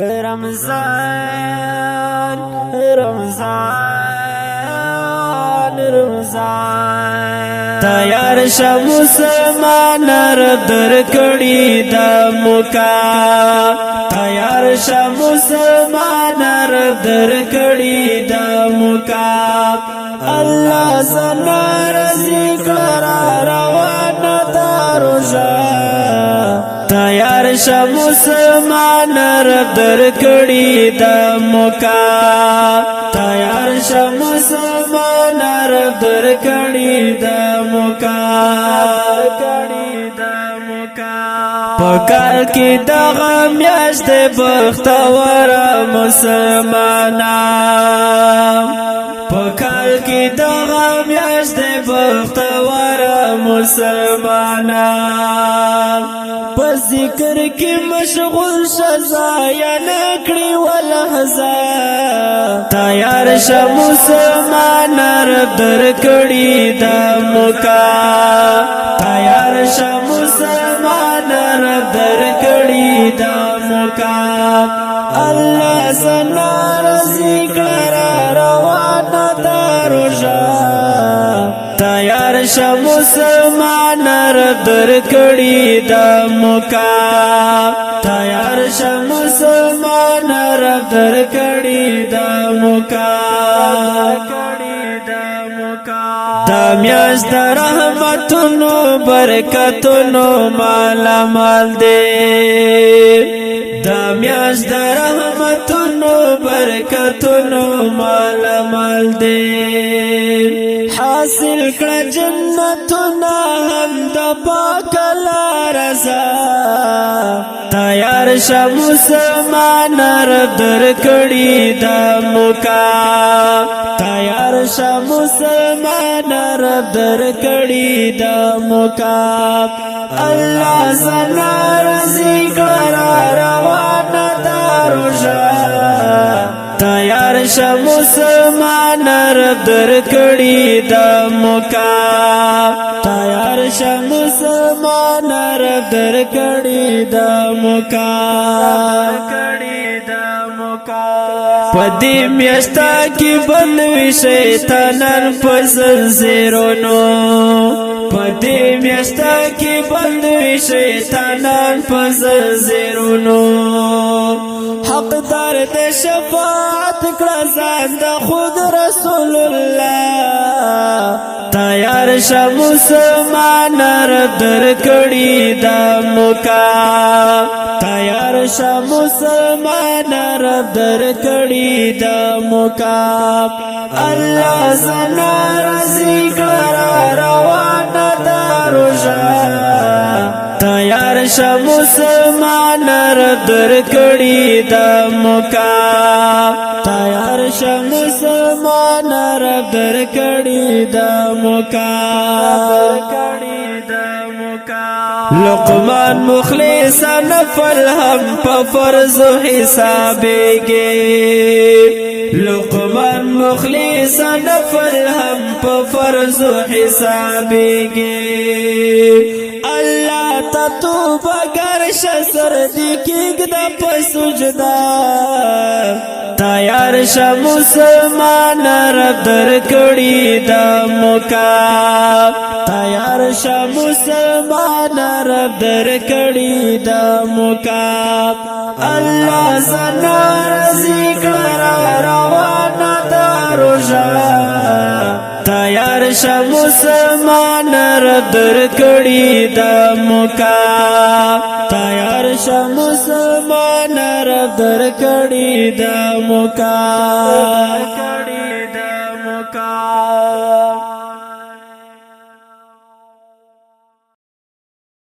رمضان رمضان رمضان تیار شه مسلمان رب درکړي د مقام تیار شه مسلمان رب درکړي د مقام الله زنا رضی قرار روان دروژه تیار شه مسلمان رب درکړي د مقام تیار شه مسلمان رب درکړي د مقام پکال کې دغه میاشت بختور مسلمانان پکال کې دغه میاشت بختور مسلمانان په ذکر کې مشغول شزایا نکړي ولحظه تیار شه مسلمان رب درکړي د مقام تیار شه مسلمان رب درکړي د مقام الله زنا رضی قرار روان دروژه تیار شه مسلمان رب درکړي د مقام تیار شه مسلمان رب درکړي د مقام دا میاشت د رحمتونو برکتونو مالا مال دی دا میاشت د رحمتونو برکتونو مالا مال دی حاصل کړه جنتونه هم د پاک رضا تیار شه مسلمان رب درکړي د مقام تیار شه مسلمان رب درکړي د مقام الله زنا رضی قرار روان دروژه تیار شه مسلمان رب درکړي د مقام تیار شه مسلمان رب درکړي د مقام پدې میاشتا کې بندوي شیطانان په زنځیرونو پدې میاشتا کې بندوي شیطانان په زنځیرونو حقدار د شفاعت کړه ځان د خود رسول الله تیار شه مسلمان رب درکړي د مقام تیار شه مسلمان رب درکړي د مقام الله زنا رضی قرار روان دروژه تیار شه مسلمان رب درکړي د مقام تیار شه مسلمان رب درکړي د مقام لقمان مخلص نفل هم په فرض حسابېږي لقمان مخلص نفل هم په فرض حسابېږي الله توبه گر شسر دی کېږد په سجدا تیار شه مسلمان رب درکړي د مقام تیار شه مسلمان رب درکړي د مقام الله زنا رضی قرار روان دروژه تیار شه مسلمان رب درکړي د مقام تیار شه مسلمان رب درکړي د مقام